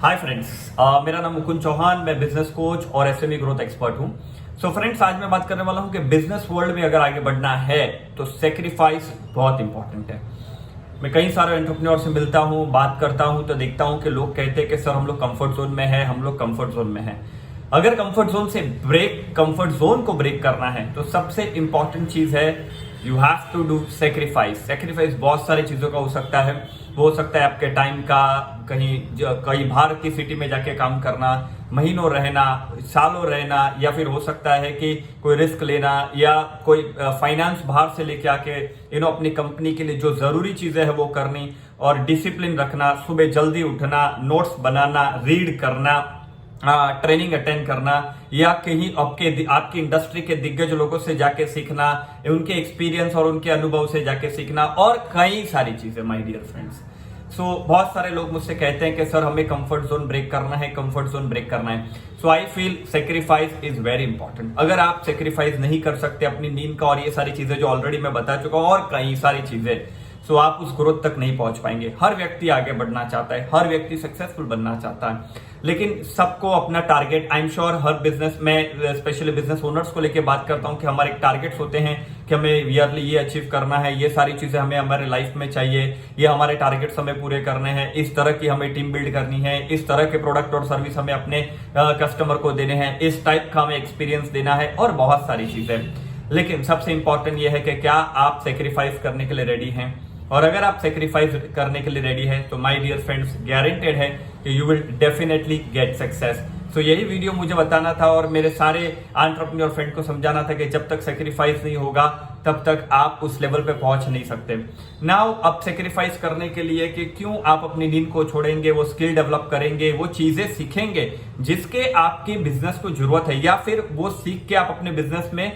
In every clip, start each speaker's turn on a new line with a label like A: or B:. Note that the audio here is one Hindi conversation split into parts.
A: हाय फ्रेंड्स, मेरा नाम मुकुंद चौहान। मैं बिजनेस कोच और एसएमई ग्रोथ एक्सपर्ट हूं। सो फ्रेंड्स, आज मैं बात करने वाला हूं कि बिजनेस वर्ल्ड में अगर आगे बढ़ना है तो सेक्रीफाइस बहुत इंपॉर्टेंट है। मैं कई सारे एंटरप्रेन्योर से मिलता हूं, बात करता हूं तो देखता हूं कि लोग कहते हैं कि सर हम लोग कंफर्ट जोन में है, हम लोग कंफर्ट जोन में है। अगर कंफर्ट जोन को ब्रेक करना है तो सबसे इंपॉर्टेंट चीज है you have to do sacrifice बहुत सारी चीजों का हो सकता है। वो हो सकता है आपके टाइम का, कहीं बाहर की सिटी में जाके काम करना, महीनों रहना, सालों रहना, या फिर हो सकता है कि कोई रिस्क लेना या कोई फाइनेंस बाहर से लेके आके अपनी कंपनी के लिए जो जरूरी चीजें है वो करनी, और डिसिप्लिन रखना, सुबह जल्दी उठना, नोट्स बनाना, रीड करना, ट्रेनिंग अटेंड करना, या कहीं आपकी इंडस्ट्री के दिग्गज लोगों से जाके सीखना, उनके एक्सपीरियंस और उनके अनुभव से जाके सीखना, और कई सारी चीजें माय डियर फ्रेंड्स। बहुत सारे लोग मुझसे कहते हैं कि सर हमें कंफर्ट जोन ब्रेक करना है, कंफर्ट जोन ब्रेक करना है। So I feel sacrifice is very important. अगर आप सेक्रीफाइस नहीं कर सकते अपनी नींद का और ये सारी चीजें जो ऑलरेडी मैं बता चुका हूं और कई सारी चीजें, आप उस ग्रोथ तक नहीं पहुंच पाएंगे। हर व्यक्ति आगे बढ़ना चाहता है, हर व्यक्ति सक्सेसफुल बनना चाहता है, लेकिन सबको अपना target, I am sure her business में, स्पेशली बिजनेस ओनर्स को लेके बात करता हूं कि हमारे टारगेट्स होते हैं कि हमें ईयरली ये अचीव करना है, ये सारी चीजें हमें हमारे लाइफ में चाहिए, ये हमारे टारगेट्स हमें पूरे करने हैं, इस तरह की हमें टीम बिल्ड करनी है, इस तरह के प्रोडक्ट और सर्विस हमें अपने कस्टमर को देने हैं, इस टाइप का हमें एक्सपीरियंस देना है, और बहुत सारी चीजें। लेकिन सबसे इंपॉर्टेंट यह है कि क्या आप सेक्रीफाइस करने के लिए रेडी हैं। और अगर आप सेक्रीफाइस करने के लिए रेडी है तो माय डियर फ्रेंड्स, गारंटेड है कि you will definitely get success. So यही वीडियो मुझे बताना था और मेरे सारे एंटरप्रेन्योर फ्रेंड को समझाना था कि जब तक सेक्रीफाइस नहीं होगा तब तक आप उस लेवल पे पहुंच नहीं सकते। नाउ अब सेक्रीफाइस करने के लिए कि क्यों आप अपनी नींद को छोड़ेंगे, वो स्किल डेवलप करेंगे, वो चीजें सीखेंगे जिसके आपके बिजनेस को जरूरत है, या फिर वो सीख के आप अपने बिजनेस में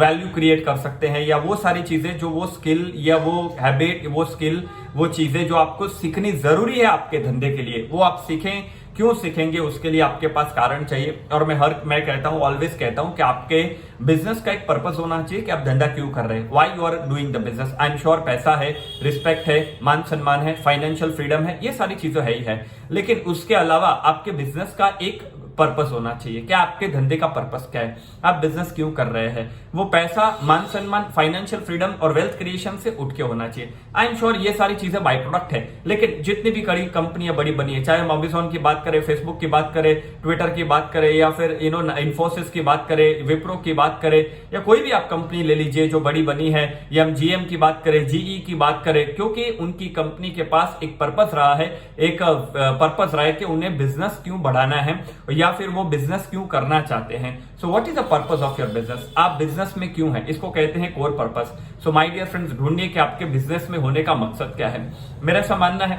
A: वैल्यू क्रिएट कर सकते हैं, या वो सारी चीजें जो वो स्किल या वो हैबिट, वो स्किल, वो चीजें जो आपको सीखनी जरूरी है आपके धंधे के लिए, वो आप सीखें। क्यों सीखेंगे, उसके लिए आपके पास कारण चाहिए। और मैं कहता हूं, ऑलवेज कहता हूं कि आपके बिजनेस का एक पर्पस होना चाहिए कि आप धंधा क्यों कर रहे हैं, why you are doing the business. I'm sure पैसा है, रिस्पेक्ट है, मान सम्मान है, फाइनेंशियल फ्रीडम है, ये सारी चीजें है ही है, लेकिन उसके अलावा आपके बिजनेस का एक पर्पस होना चाहिए। क्या आपके धंधे का पर्पस क्या है, आप बिजनेस क्यों कर रहे हैं। वो पैसा, मान सम्मान, फाइनेंशियल फ्रीडम और वेल्थ क्रिएशन से उठ के होना चाहिए। आई एम श्योर ये सारी चीजें बाय प्रोडक्ट है, लेकिन जितनी भी कड़ी कंपनियां बड़ी बनी है, चाहे हम अमेजॉन की बात करें, फेसबुक की बात करें, ट्विटर की बात करें, या फिर इन्फोसिस की बात करें, विप्रो की बात करें, या कोई भी आप कंपनी ले लीजिए जो बड़ी बनी है, या हम जीएम की बात करें, जीई की बात करें, क्योंकि उनकी कंपनी के पास एक पर्पस रहा है, एक पर्पस रहा है कि उन्हें बिजनेस क्यों बढ़ाना है या फिर वो बिजनेस क्यों करना चाहते हैं। So what is the purpose of your business, आप बिजनेस में क्यों हैं, इसको कहते हैं core purpose. So my dear friends, ढूंढिए कि आपके बिजनेस में होने का मकसद क्या है। मेरा ऐसा मानना है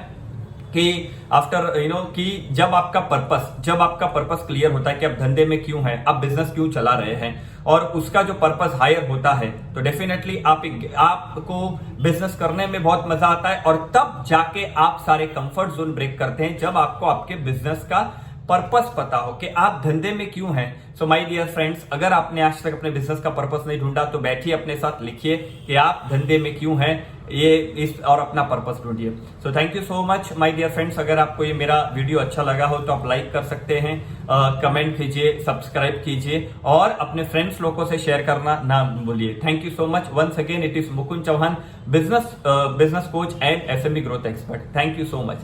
A: कि आफ्टर कि जब आपका पर्पस क्लियर होता है कि आप धंधे में क्यों हैं, आप बिजनेस क्यों चला रहे हैं, और उसका जो पर्पस हायर होता है, तो डेफिनेटली आपको बिजनेस करने में बहुत मजा आता है, और तब जाके आप सारे कंफर्ट जोन ब्रेक करते हैं जब आपको आपके बिजनेस का पर्पस पता हो कि आप धंधे में क्यों हैं। सो माय डियर फ्रेंड्स, अगर आपने आज तक अपने बिजनेस का पर्पस नहीं ढूंढा तो बैठिए, अपने साथ लिखिए कि आप धंधे में क्यों हैं, और अपना पर्पस ढूंढिए। So thank you so much my dear friends. अगर आपको ये मेरा वीडियो अच्छा लगा हो तो आप लाइक कर सकते हैं, कमेंट कीजिए, सब्सक्राइब कीजिए, और अपने फ्रेंड्स लोगों से शेयर करना ना भूलिए। Thank you so much once again. It is Mukund Chauhan, business coach and SME growth expert. Thank you so much.